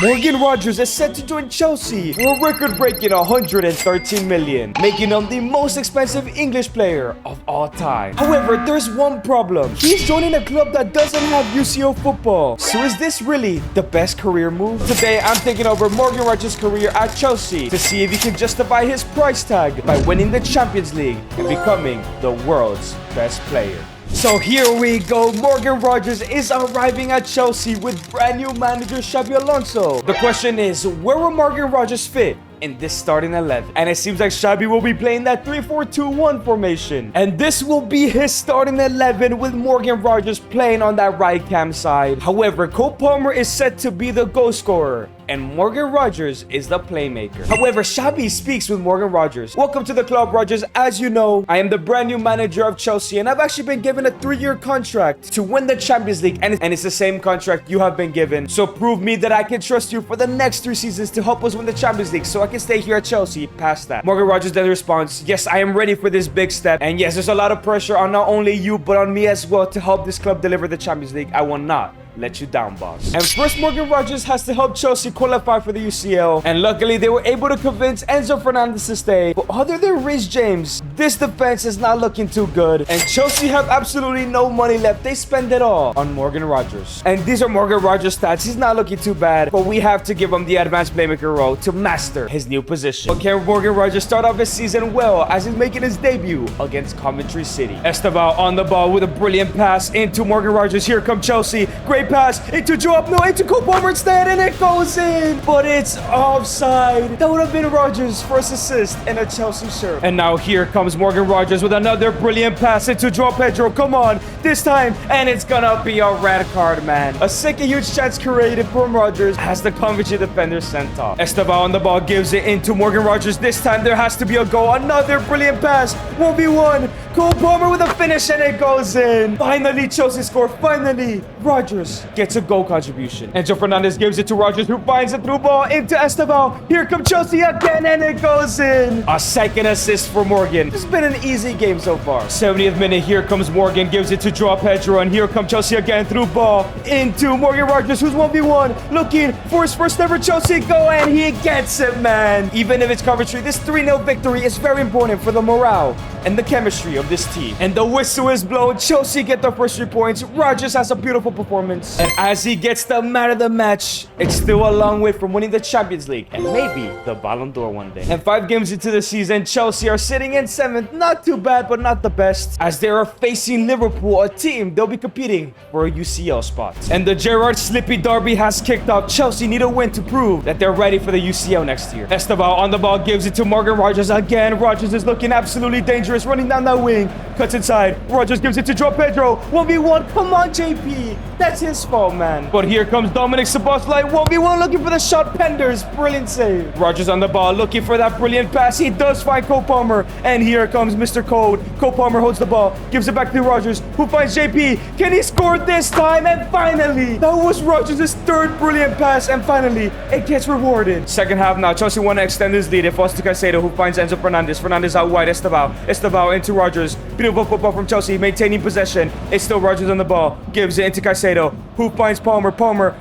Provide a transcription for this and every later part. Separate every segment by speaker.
Speaker 1: Morgan Rogers is set to join Chelsea for a record-breaking 113 million, making him the most expensive English player of all time. However, there's one problem. He's joining a club that doesn't have UCL football. So is this really the best career move? Today, I'm taking over Morgan Rogers' career at Chelsea to see if he can justify his price tag by winning the Champions League and becoming the world's best player. So here we go. Morgan Rogers is arriving at Chelsea with brand new manager Xabi Alonso. The question is, where will Morgan Rogers fit in this starting 11? And it seems like Xabi will be playing that 3-4-2-1 formation. And this will be his starting 11 with Morgan Rogers playing on that right cam side. However, Cole Palmer is set to be the goal scorer and Morgan Rogers is the playmaker. However, Xabi speaks with Morgan Rogers. Welcome to the club, Rogers. As you know, I am the brand new manager of Chelsea and I've actually been given a 3-year contract to win the Champions League, and it's the same contract you have been given. So prove me that I can trust you for the next 3 seasons to help us win the Champions League so I can stay here at Chelsea past that. Morgan Rogers then responds, yes, I am ready for this big step, and yes, there's a lot of pressure on not only you but on me as well to help this club deliver the Champions League. I will not let you down, boss. And first, Morgan Rogers has to help Chelsea qualify for the UCL, and luckily they were able to convince Enzo Fernandez to stay. But other than Reece James, this defense is not looking too good, and Chelsea have absolutely no money left. They spend it all on Morgan Rogers, and these are Morgan Rogers' stats. He's not looking too bad, but we have to give him the advanced playmaker role to master his new position. But can Morgan Rogers start off his season well as he's making his debut against Coventry City? Esteban on the ball with a brilliant pass into Morgan Rogers. Here come Chelsea. Great pass into Joe, no, into Cole Palmer instead, and it goes in, but it's offside. That would have been Rogers' first assist in a Chelsea shirt. And now here comes Morgan Rogers with another brilliant pass into Joao Pedro. Come on, this time, and it's gonna be a red card, man. A second huge chance created for Rogers as the Coventry defender sent off. Esteban on the ball gives it into Morgan Rogers. This time there has to be a goal. Another brilliant pass, 1v1. Cole Palmer with a finish, and it goes in. Finally, Chelsea score. Finally, Rogers gets a goal contribution. Enzo Fernandez gives it to Rogers, who finds a through ball into Esteban. Here comes Chelsea again, and it goes in. A second assist for Morgan. It's been an easy game so far. 70th minute, here comes Morgan, gives it to Joao Pedro, and here comes Chelsea again, through ball into Morgan Rogers, who's 1v1, looking for his first ever Chelsea goal, and he gets it, man. Even if it's Coventry, this 3-0 victory is very important for the morale and the chemistry of this team. And the whistle is blown. Chelsea get the first 3 points. Rogers has a beautiful performance, and as he gets the man of the match, it's still a long way from winning the Champions League and maybe the Ballon d'Or one day. And 5 games into the season, Chelsea are sitting in 7th. Not too bad, but not the best, as they are facing Liverpool, a team they'll be competing for a UCL spot. And the Gerrard Slippy derby has kicked off. Chelsea need a win to prove that they're ready for the UCL next year. Esteban on the ball gives it to Morgan Rogers again. Rogers is looking absolutely dangerous, running down that wing, cuts inside. Rogers gives it to Joao Pedro. 1v1. Come on, JP. That's his fault, man. But here comes Dominic Szoboszlai. 1v1, looking for the shot. Penders. Brilliant save. Rogers on the ball, looking for that brilliant pass. He does find Cole Palmer. And here comes Mr. Code. Cole Palmer holds the ball, gives it back to Rogers, who finds JP. Can he score this time? And finally, that was Rogers' 3rd brilliant pass. And finally, it gets rewarded. Second half now. Chelsea want to extend his lead. It falls to Caicedo, who finds Enzo Fernandez. Fernandez out wide. Esteban into Rogers. Beautiful football from Chelsea, maintaining possession. It's still Rogers on the ball. Gives it into Caicedo, who finds Palmer.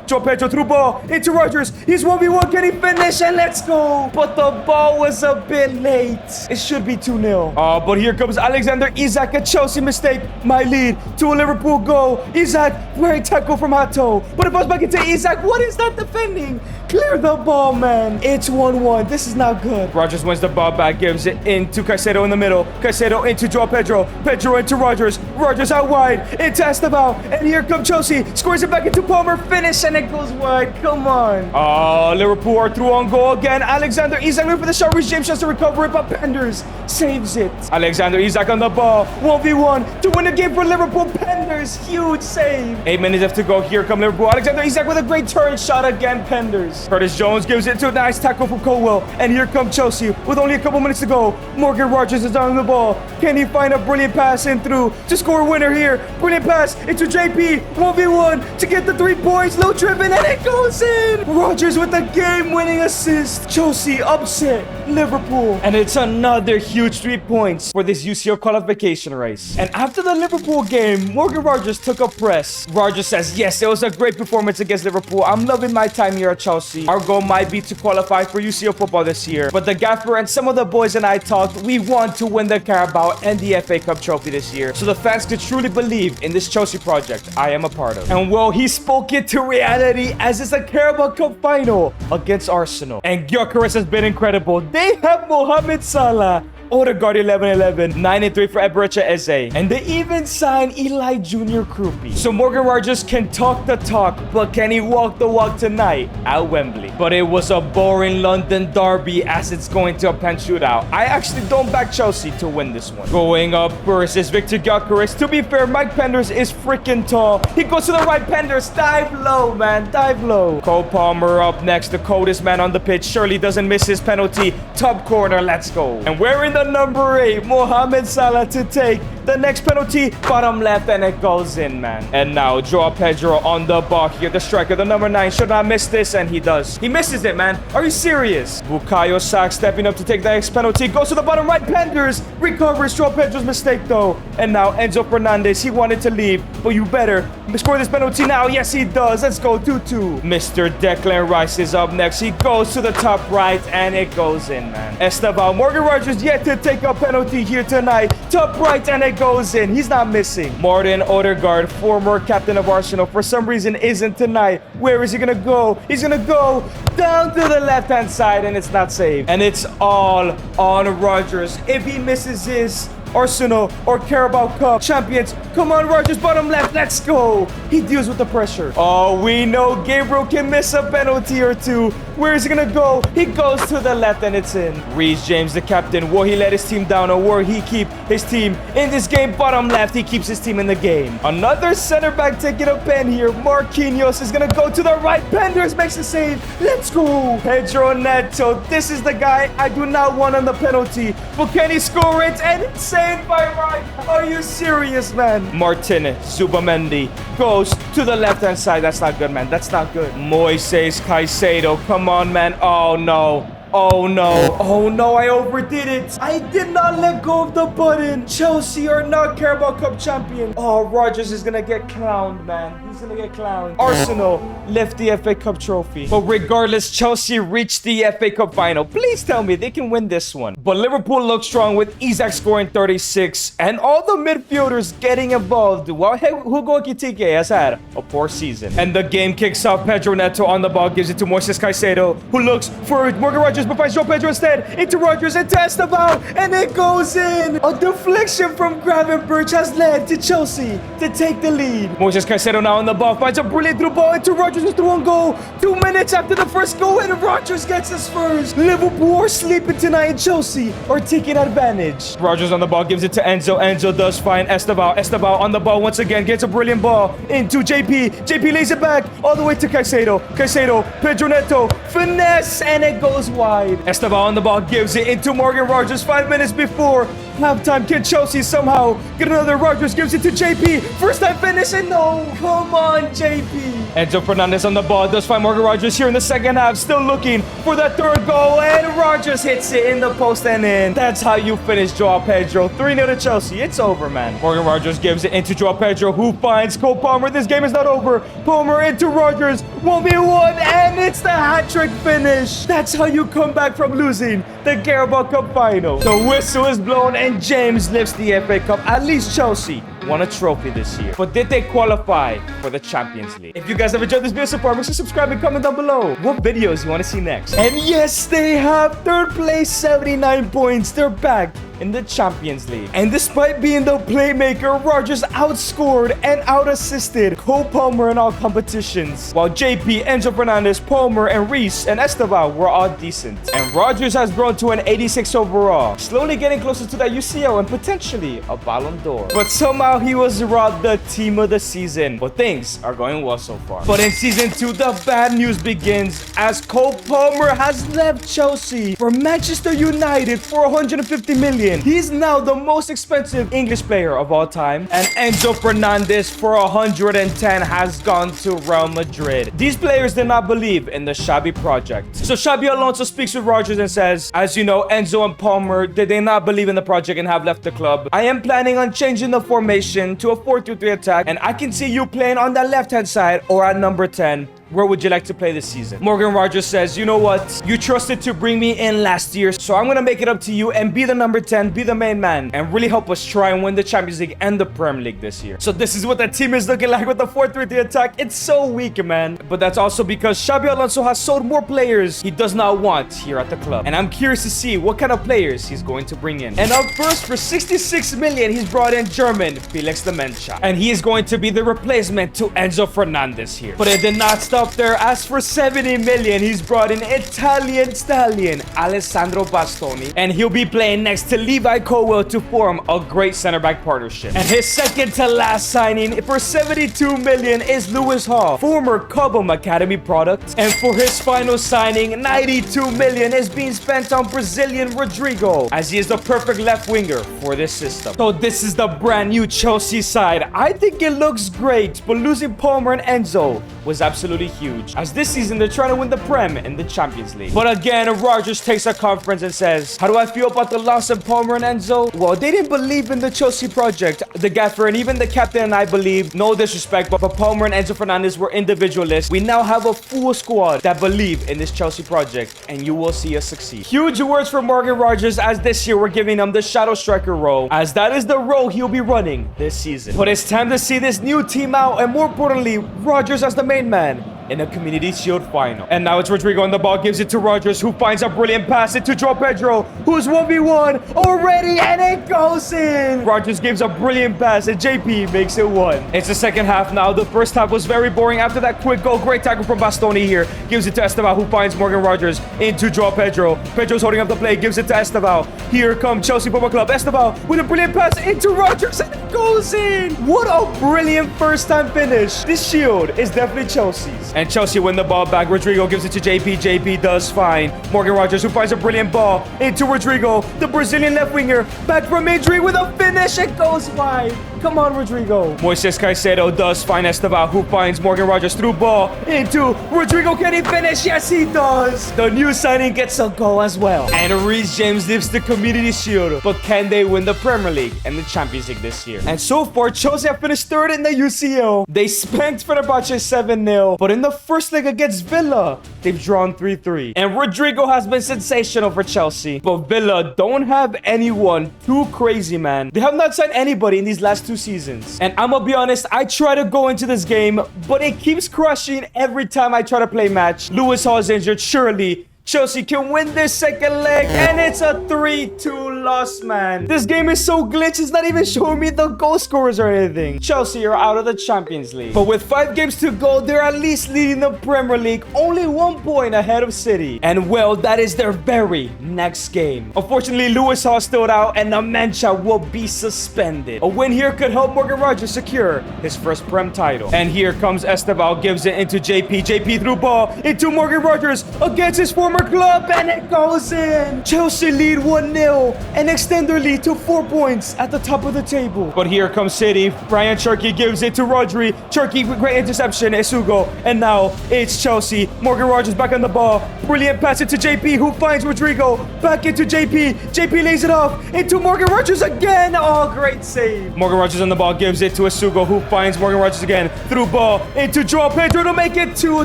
Speaker 1: Joao Pedro through ball into Rogers. He's 1v1. Can he finish? And let's go. But the ball was a bit late. It should be 2-0. But here comes Alexander Isak. A Chelsea mistake. My lead to a Liverpool goal. Isak, great tackle from Hato. But it goes back into Isak. What is that defending? Clear the ball, man. It's 1-1. This is not good. Rogers wins the ball back. Gives it into Caicedo in the middle. Caicedo into Joao Pedro. Pedro into Rogers. Rogers out wide into Esteban. And here comes Chelsea. Scores it back into Palmer. Finish, and it goes wide. Come on. Liverpool are through on goal again. Alexander Isak looking for the shot. Reece James tries to recover it, but Penders saves it. Alexander Isak on the ball. 1v1 to win the game for Liverpool. Penders, huge save. 8 minutes left to go. Here come Liverpool. Alexander Isak with a great turn shot again. Penders. Curtis Jones gives it to a nice tackle from Colwell. And here come Chelsea with only a couple minutes to go. Morgan Rogers is on the ball. Can he find a brilliant pass in through to score a winner here? Brilliant pass into JP. 1v1 to get the 3 points. Low driven, and it goes in. Rogers with the game-winning assist. Chelsea upset Liverpool. And it's another huge 3 points for this UCL qualification race. And after the Liverpool game, Morgan Rogers took a press. Rogers says, yes, it was a great performance against Liverpool. I'm loving my time here at Chelsea. Chelsea. Our goal might be to qualify for UCL football this year, but the gaffer and some of the boys and I talked, we want to win the Carabao and the FA Cup trophy this year, so the fans could truly believe in this Chelsea project I am a part of. And well, he spoke it to reality as it's a Carabao Cup final against Arsenal. And Gyökeres has been incredible. They have Mohamed Salah, Odegaard 11-11, 9-3 for Eberechi Eze. And they even signed Eli Jr. Krupi. So Morgan Rogers can talk the talk, but can he walk the walk tonight at Wembley? But it was a boring London derby as it's going to a pen shootout. I actually don't back Chelsea to win this one. Going up first is Victor Gyökeres. To be fair, Mike Penders is freaking tall. He goes to the right, Penders. Dive low, man. Dive low. Cole Palmer up next, the coldest man on the pitch. Surely doesn't miss his penalty. Top corner, let's go. And we're in the number 8, Mohamed Salah to take the next penalty, bottom left, and it goes in, man. And now Joao Pedro on the ball here, the striker, the number 9 should not miss this, and he does. He misses it, man. Are you serious? Bukayo Saka stepping up to take the next penalty, goes to the bottom right, Penders recovers Joao Pedro's mistake though. And now Enzo Fernandez, he wanted to leave, but you better score this penalty now. Yes, he does. Let's go 2-2. Mr. Declan Rice is up next. He goes to the top right, and it goes in, man. Esteban Morgan Rogers yet to take a penalty here tonight. Top right, and it goes in. He's not missing. Martin Odegaard, former captain of Arsenal, for some reason isn't tonight. Where is he gonna go? He's gonna go down to the left-hand side, and it's not saved. And it's all on Rogers. If he misses his, Arsenal or Carabao Cup champions. Come on, Rogers, bottom left, let's go. He deals with the pressure. Oh, we know Gabriel can miss a penalty or two. Where is he gonna go? He goes to the left and it's in. Reece James, the captain, will he let his team down or will he keep his team in this game? Bottom left, he keeps his team in the game. Another center back taking a pen here. Marquinhos is gonna go to the right. Penders makes the save. Let's go. Pedro Neto, this is the guy I do not want on the penalty. But can he score it? And it's saved by right. Are you serious, man? Martin Zubamendi goes to the left-hand side. That's not good, man. That's not good. Moises Caicedo, come on, man. Oh, no. Oh no, oh no, I overdid it. I did not let go of the button. Chelsea are not Carabao Cup champion. Oh, Rogers is gonna get clowned, man. He's gonna get clowned. Arsenal left the FA Cup trophy. But regardless, Chelsea reached the FA Cup final. Please tell me they can win this one. But Liverpool looks strong with Isak scoring 36 and all the midfielders getting involved. Well, Hugo Ekitike has had a poor season. And the game kicks off. Pedro Neto on the ball, gives it to Moises Caicedo, who looks for Morgan Rogers, but finds Joao Pedro instead. Into Rogers, into Esteban, and it goes in. A deflection from Gravenberch has led to Chelsea to take the lead. Moises Caicedo now on the ball, finds a brilliant through ball into Rogers with the one goal. 2 minutes after the first goal, and Rogers gets his first. Liverpool are sleeping tonight, and Chelsea are taking advantage. Rogers on the ball, gives it to Enzo. Enzo does find Esteban. Esteban on the ball once again, gets a brilliant ball into JP. JP lays it back all the way to Caicedo. Caicedo, Pedro Neto, finesse, and it goes wide. Esteban on the ball, gives it into Morgan Rogers 5 minutes before halftime. Can Chelsea somehow get another? Rogers gives it to JP. First time finish, and no. Come on, JP. Enzo Fernandez on the ball, does find Morgan Rogers here in the second half, still looking for that third goal, and Rogers hits it in the post and in. That's how you finish Joao Pedro. 3-0 to Chelsea. It's over, man. Morgan Rogers gives it into Joao Pedro, who finds Cole Palmer. This game is not over. Palmer into Rogers. 1v1, and it's the hat-trick finish. That's how you come back from losing the Carabao Cup final. The whistle is blown and James lifts the FA Cup. At least Chelsea won a trophy this year. But did they qualify for the Champions League? If you guys have enjoyed this video so far, make sure to subscribe and comment down below what videos you want to see next. And yes, they have third place, 79 points. They're back in the Champions League. And despite being the playmaker, Rogers outscored and out-assisted Cole Palmer in all competitions. While JP, Enzo Fernandez, Palmer, and Reece and Esteban were all decent. And Rogers has grown to an 86 overall, slowly getting closer to that UCL and potentially a Ballon d'Or. But somehow he was robbed the team of the season. But things are going well so far. But in season 2, the bad news begins as Cole Palmer has left Chelsea for Manchester United for 150 million. He's now the most expensive English player of all time. And Enzo Fernandez for 110 has gone to Real Madrid. These players did not believe in the Xabi project. So Xabi Alonso speaks with Rogers and says, as you know, Enzo and Palmer, did they not believe in the project and have left the club? I am planning on changing the formation to a 4-2-3 attack, and I can see you playing on the left-hand side or at number 10. where would you like to play this season? Morgan Rogers says, you know what? You trusted to bring me in last year, so I'm gonna make it up to you and be the number 10, be the main man, and really help us try and win the Champions League and the Premier League this year. So this is what that team is looking like with the 4-3-3 attack. It's so weak, man. But that's also because Xabi Alonso has sold more players he does not want here at the club. And I'm curious to see what kind of players he's going to bring in. And up first, for 66 million, he's brought in German Felix Dementia. And he is going to be the replacement to Enzo Fernandez here. But it did not stop there. As for 70 million, he's brought in Italian stallion Alessandro Bastoni. And he'll be playing next to Levi Colwill to form a great center back partnership. And his second to last signing for 72 million is Lewis Hall, former Cobham Academy product. And for his final signing, 92 million is being spent on Brazilian Rodrigo, as he is the perfect left winger for this system. So this is the brand new Chelsea side. I think it looks great, but losing Palmer and Enzo was absolutely huge, as this season they're trying to win the Prem and the Champions League. But again, Rogers takes a conference and says, how do I feel about the loss of Palmer and Enzo? Well, they didn't believe in the Chelsea project. The gaffer and even the captain and I believe, no disrespect, but Palmer and Enzo Fernandez were individualists. We now have a full squad that believe in this Chelsea project, and you will see us succeed. Huge words for Morgan Rogers, as this year we're giving him the shadow striker role, as that is the role he'll be running this season. But it's time to see this new team out, and more importantly, Rogers as the main man in a Community Shield final. And now it's Rodrigo on the ball, gives it to Rogers, who finds a brilliant pass into João Pedro, who's 1v1 already, and it goes in. Rogers gives a brilliant pass, and JP makes it 1. It's the second half now. The first half was very boring. After that quick goal, great tackle from Bastoni here. Gives it to Esteban, who finds Morgan Rogers into João Pedro. Pedro's holding up the play, gives it to Esteban. Here comes Chelsea Football Club. Esteban with a brilliant pass into Rogers, and it goes in. What a brilliant first-time finish. This shield is definitely Chelsea's. And Chelsea win the ball back. Rodrigo gives it to JP. JP does fine. Morgan Rogers, who finds a brilliant ball into Rodrigo, the Brazilian left winger, back from injury with a finish. It goes wide. Come on, Rodrigo. Moises Caicedo does find Esteban, who finds Morgan Rogers through ball into Rodrigo. Can he finish? Yes, he does. The new signing gets a goal as well. And Reece James lifts the Community Shield. But can they win the Premier League and the Champions League this year? And so far, Chelsea have finished third in the UCL. They spanked Fenerbahce 7-0. But in the first leg against Villa, they've drawn 3-3. And Rodrigo has been sensational for Chelsea. But Villa don't have anyone too crazy, man. They have not signed anybody in these last 2 seasons. And I'm gonna be honest, I try to go into this game, but it keeps crushing every time I try to play match. Lewis Hall is injured. Surely Chelsea can win this second leg, and it's a 3-2 loss, man. This game is so glitchy, it's not even showing me the goal scorers or anything. Chelsea are out of the Champions League. But with 5 games to go, they're at least leading the Premier League, only 1 point ahead of City. And well, that is their very next game. Unfortunately, Lewis Hall still out, and Dementia will be suspended. A win here could help Morgan Rogers secure his first Prem title. And here comes Esteban, gives it into JP. JP through ball into Morgan Rogers against his former club, and it goes in. Chelsea lead 1-0 and extend their lead to 4 points at the top of the table. But here comes City. Brian Cherky gives it to Rodri. Cherky with great interception, Esugo. And now it's Chelsea. Morgan Rogers back on the ball. Brilliant pass into JP, who finds Rodrigo. Back into JP. JP lays it off into Morgan Rogers again. Oh, great save. Morgan Rogers on the ball, gives it to Esugo, who finds Morgan Rogers again. Through ball into João Pedro to make it 2.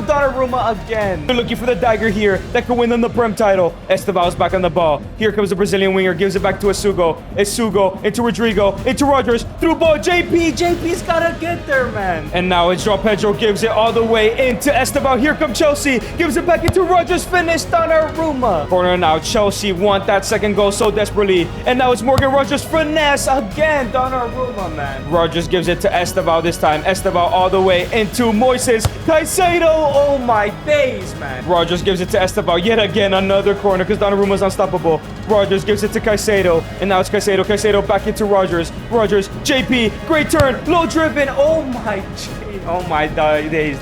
Speaker 1: Donnarumma again. They're looking for the dagger here that could win them the Prem title. Esteban's back on the ball. Here comes the Brazilian winger, gives it back to Esugo. Esugo into Rodrigo, into Rogers, through ball, JP. JP's gotta get there, man. And now it's João Pedro, gives it all the way into Esteban. Here comes Chelsea, gives it back into Rogers, finish, Donnarumma. Corner now, Chelsea want that second goal so desperately. And now it's Morgan Rogers, finesse again, Donnarumma, man. Rogers gives it to Esteban this time. Esteban all the way into Moises Caicedo. Oh my days, man. Rogers gives it to Esteban yet again, another corner, because Donnarumma's unstoppable. Rogers gives it to Caicedo, and now it's Caicedo. Caicedo back into Rogers. Rogers, JP, great turn, low driven. Oh my days.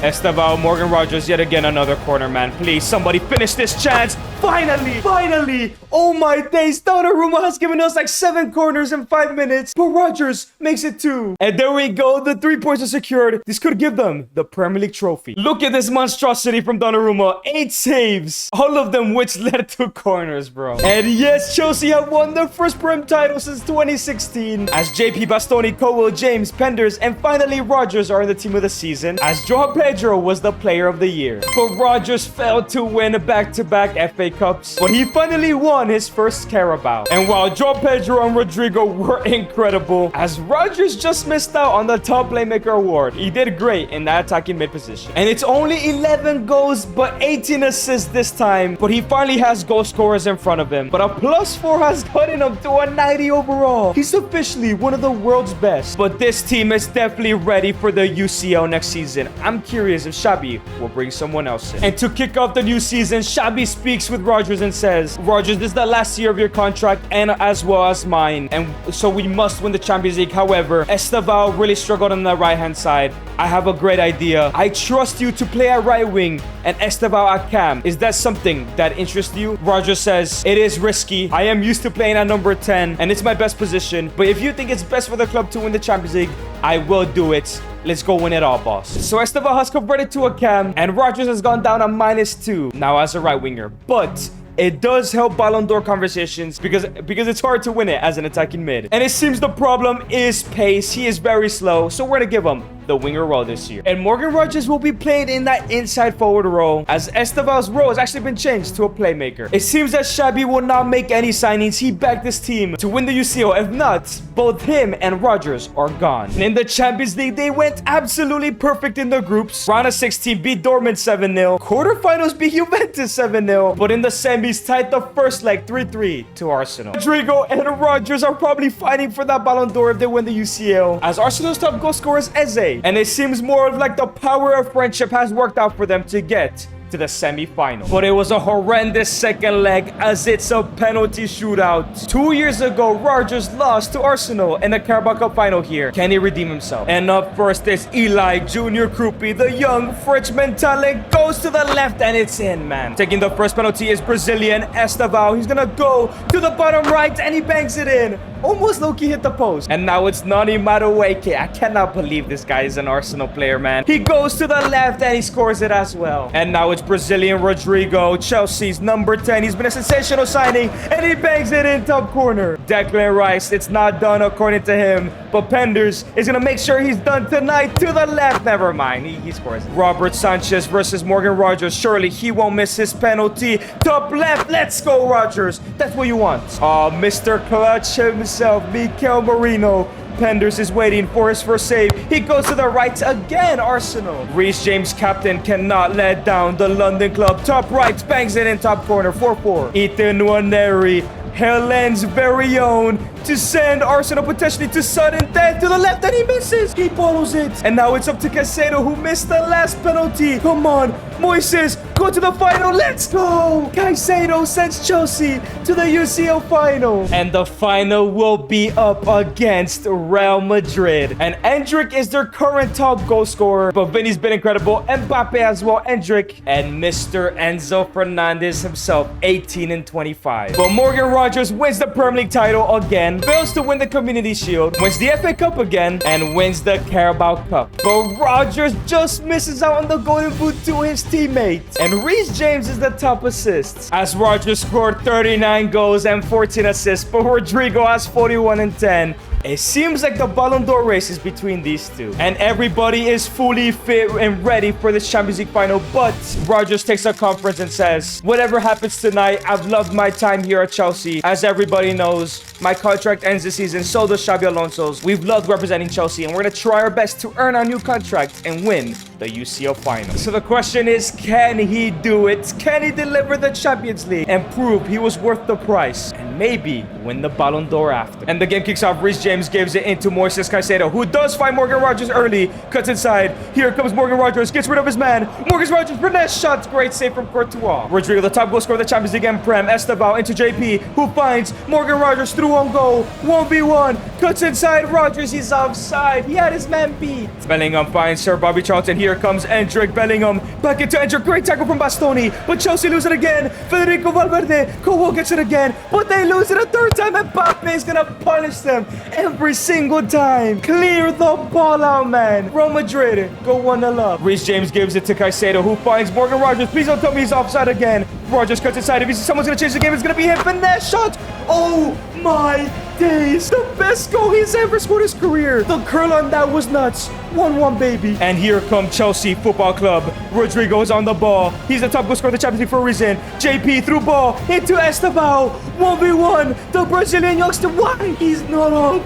Speaker 1: Esteban, Morgan Rogers, yet again another corner, man. Please, somebody finish this chance. Finally. Oh my days. Donnarumma has given us like 7 corners in 5 minutes, but Rogers makes it 2. And there we go. The 3 points are secured. This could give them the Premier League trophy. Look at this monstrosity from Donnarumma. 8 saves, all of them which led to corners, bro. And yes, Chelsea have won their first Prem title since 2016, as JP, Bastoni, Colwill, James, Penders, and finally Rogers are in the team of the season, as Joao Pedro was the player of the year. But Rodgers failed to win back-to-back FA Cups, but he finally won his first Carabao. And while Joao Pedro and Rodrigo were incredible, as Rodgers just missed out on the top playmaker award, he did great in that attacking mid position. And it's only 11 goals, but 18 assists this time. But he finally has goal scorers in front of him. But a +4 has gotten him to a 90 overall. He's officially one of the world's best. But this team is definitely ready for the UCL next season. I'm curious if Xabi will bring someone else in. And to kick off the new season, Xabi speaks with Rodgers and says, Rodgers, this is the last year of your contract and as well as mine. And so we must win the Champions League. However, Estevao really struggled on the right-hand side. I have a great idea. I trust you to play at right wing and Estevao at cam. Is that something that interests you? Rodgers says, it is risky. I am used to playing at number 10 and it's my best position. But if you think it's best for the club to win the Champions League, I will do it. Let's go win it all, boss. So Estevao has converted to a cam and Rodgers has gone down a -2 now as a right winger. But it does help Ballon d'Or conversations because it's hard to win it as an attacking mid. And it seems the problem is pace. He is very slow, so we're gonna give him the winger role this year. And Morgan Rodgers will be playing in that inside forward role, as Estevao's role has actually been changed to a playmaker. It seems that Xabi will not make any signings. He backed this team to win the UCL. If not, both him and Rodgers are gone. And in the Champions League, they went absolutely perfect in the groups. Round of 16 beat Dortmund 7-0. Quarterfinals beat Juventus 7-0. But in the semis, tied the first leg 3-3 to Arsenal. Rodrigo and Rodgers are probably fighting for that Ballon d'Or if they win the UCL, as Arsenal's top goal scorer is Eze. And it seems more of like the power of friendship has worked out for them to get to the semi-final. But it was a horrendous second leg as it's a penalty shootout. 2 years ago, Rodgers lost to Arsenal in the Carabao Cup final here. Can he redeem himself? And up first is Eli Junior Krupi, the young Frenchman talent, goes to the left and it's in, man. Taking the first penalty is Brazilian Estevao. He's gonna go to the bottom right and he bangs it in. Almost low-key hit the post. And now it's Nani Madueke. I cannot believe this guy is an Arsenal player, man. He goes to the left and he scores it as well. And now it's Brazilian Rodrigo, Chelsea's number 10. He's been a sensational signing and he bangs it in top corner. Declan Rice, it's not done according to him, but Penders is gonna make sure he's done tonight. To the left, never mind, he scores. Robert Sanchez versus Morgan Rodgers. Surely he won't miss his penalty. Top left, let's go Rodgers. That's what you want. Oh, Mr. Clutch himself, Mikel Merino. Penders is waiting for his first save. He goes to the right again, Arsenal. Reece James, captain, cannot let down the London club. Top right, bangs it in top corner, 4-4. Ethan Nwaneri, Helen's very own, to send Arsenal potentially to sudden death. To the left and he misses. He follows it. And now it's up to Caicedo, who missed the last penalty. Come on, Moises, go to the final. Let's go. Caicedo sends Chelsea to the UCL final. And the final will be up against Real Madrid. And Endrick is their current top goal scorer. But Vinny's been incredible. Mbappe as well, Endrick. And Mr. Enzo Fernandez himself, 18 and 25. But Morgan Rodgers wins the Premier League title again. Fails to win the Community Shield, wins the FA Cup again, and wins the Carabao Cup. But Rodgers just misses out on the Golden Boot to his teammates. And Reece James is the top assists, as Rodgers scored 39 goals and 14 assists, but Rodrigo has 41 and 10. It seems like the Ballon d'Or race is between these two. And everybody is fully fit and ready for this Champions League final. But Rodgers takes a conference and says, whatever happens tonight, I've loved my time here at Chelsea. As everybody knows, my contract ends this season, so does Xabi Alonso's. We've loved representing Chelsea, and we're going to try our best to earn our new contract and win the UCL final. So the question is, can he do it? Can he deliver the Champions League and prove he was worth the price? And maybe win the Ballon d'Or after. And the game kicks off. Reece James gives it into Moises Caicedo, who does find Morgan Rodgers early. Cuts inside. Here comes Morgan Rodgers. Gets rid of his man. Morgan Rodgers, finesse shot. Great save from Courtois. Rodrigo, the top goal scorer of the Champions League and Prem. Estevao into JP, who finds Morgan Rodgers through on goal. 1v1. Cuts inside. Rodgers, he's offside. He had his man beat. Bellingham finds Sir Bobby Charlton. Here comes Endrick Bellingham. Back into Endrick. Great tackle from Bastoni. But Chelsea lose it again. Federico Valverde. Kowo gets it again. But they lose it a third time. And Mbappe is going to punish them every single time. Clear the ball out, man. Real Madrid go 1-0 up. Reece James gives it to Caicedo, who finds Morgan Rodgers. Please don't tell me he's offside again. Rodgers cuts inside. If he sees someone's going to change the game, it's going to be him. Finesse shot. Oh my days. The best goal he's ever scored in his career. The curl on that was nuts. 1-1, baby. And here come Chelsea Football Club. Rodrigo is on the ball. He's the top goal scorer of the Champions League for a reason. JP threw ball into Estabao. 1v1. The Brazilian youngster. Why? He's not up.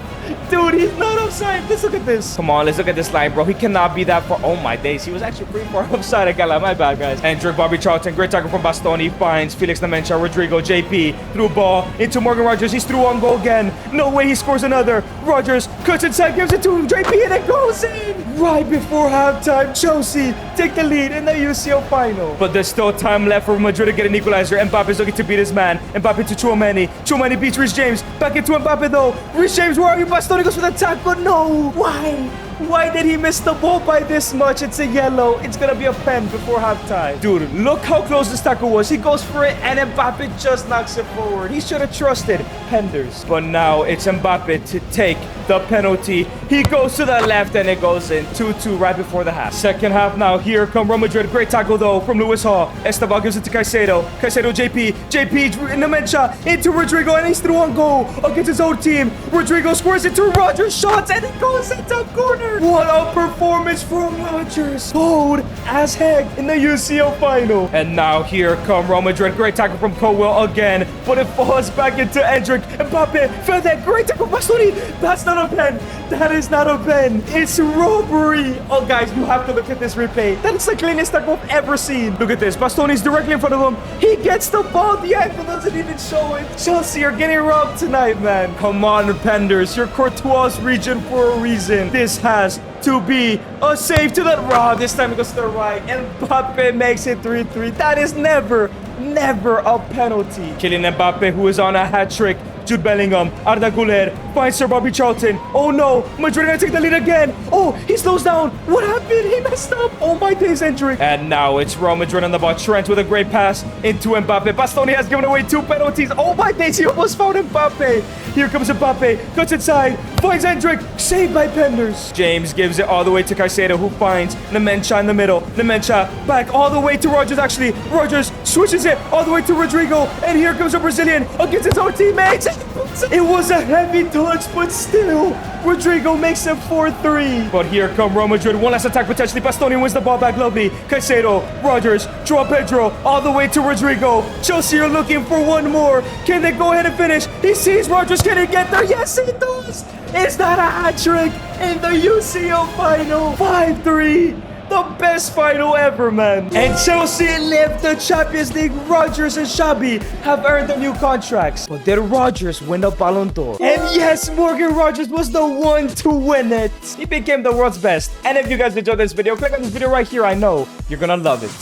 Speaker 1: Dude, he's not offside. Let's look at this. Come on, let's look at this line, bro. He cannot be that far. Oh, my days. He was actually pretty far offside. I got like, my bad, guys. Endrick, Bobby Charlton. Great tackle from Bastoni. Finds Felix Nemencha. Rodrigo, JP. Threw ball into Morgan Rogers. He's through on goal again. No way he scores another. Rogers cuts inside, gives it to him. JP, and it goes in. Right before halftime, Chelsea take the lead in the UCL final. But there's still time left for Madrid to get an equalizer. Mbappe's looking to beat his man. Mbappe to Tchouameni. Tchouameni beats Reece James. Back into Mbappe, though. Reece James, where are you? Bastoni goes for the tackle. No. Why? Why did he miss the ball by this much? It's a yellow. It's going to be a pen before halftime. Dude, look how close this tackle was. He goes for it, and Mbappe just knocks it forward. He should have trusted Penders. But now it's Mbappe to take the penalty. He goes to the left, and it goes in. 2-2 right before the half. Second half now. Here come Real Madrid. Great tackle, though, from Lewis Hall. Estabao gives it to Caicedo. Caicedo, JP. JP, Nemencha into Rodrigo, and he's through on goal against his own team. Rodrigo scores it to Rogers. Shots, and it goes into corner. What a performance from Rogers. Cold as heck in the UCL final. And now here come Real Madrid. Great tackle from Colwell again, but it falls back into Endrick. Mbappe fed that great tackle. Bastoni. That's not a pen. That is not a pen. It's robbery. Oh, guys, you have to look at this replay. That is the cleanest tackle I've ever seen. Look at this. Bastoni's directly in front of him. He gets the ball. The angle doesn't even show it. Chelsea are getting robbed tonight, man. Come on, Penders. You're Courtois' region for a reason. This has to be a save to the right. This time it goes to the right. And Mbappe makes it 3-3. That is never a penalty. Kylian Mbappe, who is on a hat trick. Jude Bellingham, Arda Güler, finds Sir Bobby Charlton. Oh no, Madrid are gonna take the lead again. Oh, he slows down. What happened? He messed up. Oh my days, Endrick. And now it's Real Madrid on the ball. Trent with a great pass into Mbappe. Bastoni has given away 2 penalties. Oh my days, he almost found Mbappe. Here comes Mbappe, cuts inside, finds Endrick, saved by Penders. James gives it all the way to Caicedo, who finds Nemencha in the middle. Nemencha back all the way to Rogers, actually. Rogers switches it all the way to Rodrigo. And here comes a Brazilian against his own teammates. It was a heavy touch, but still, Rodrigo makes it 4-3. But here come Real Madrid. One last attack, potentially. Bastoni wins the ball back, lovely. Caicedo, Rogers, Joao Pedro, all the way to Rodrigo. Chelsea are looking for one more. Can they go ahead and finish? He sees Rogers. Can he get there? Yes, he does. Is that a hat trick in the UCL final? 5-3. The best final ever, man. And Chelsea lift the Champions League. Rogers and Xabi have earned their new contracts. But did Rogers win the Ballon d'Or? And yes, Morgan Rogers was the one to win it. He became the world's best. And if you guys enjoyed this video, click on this video right here. I know you're gonna love it.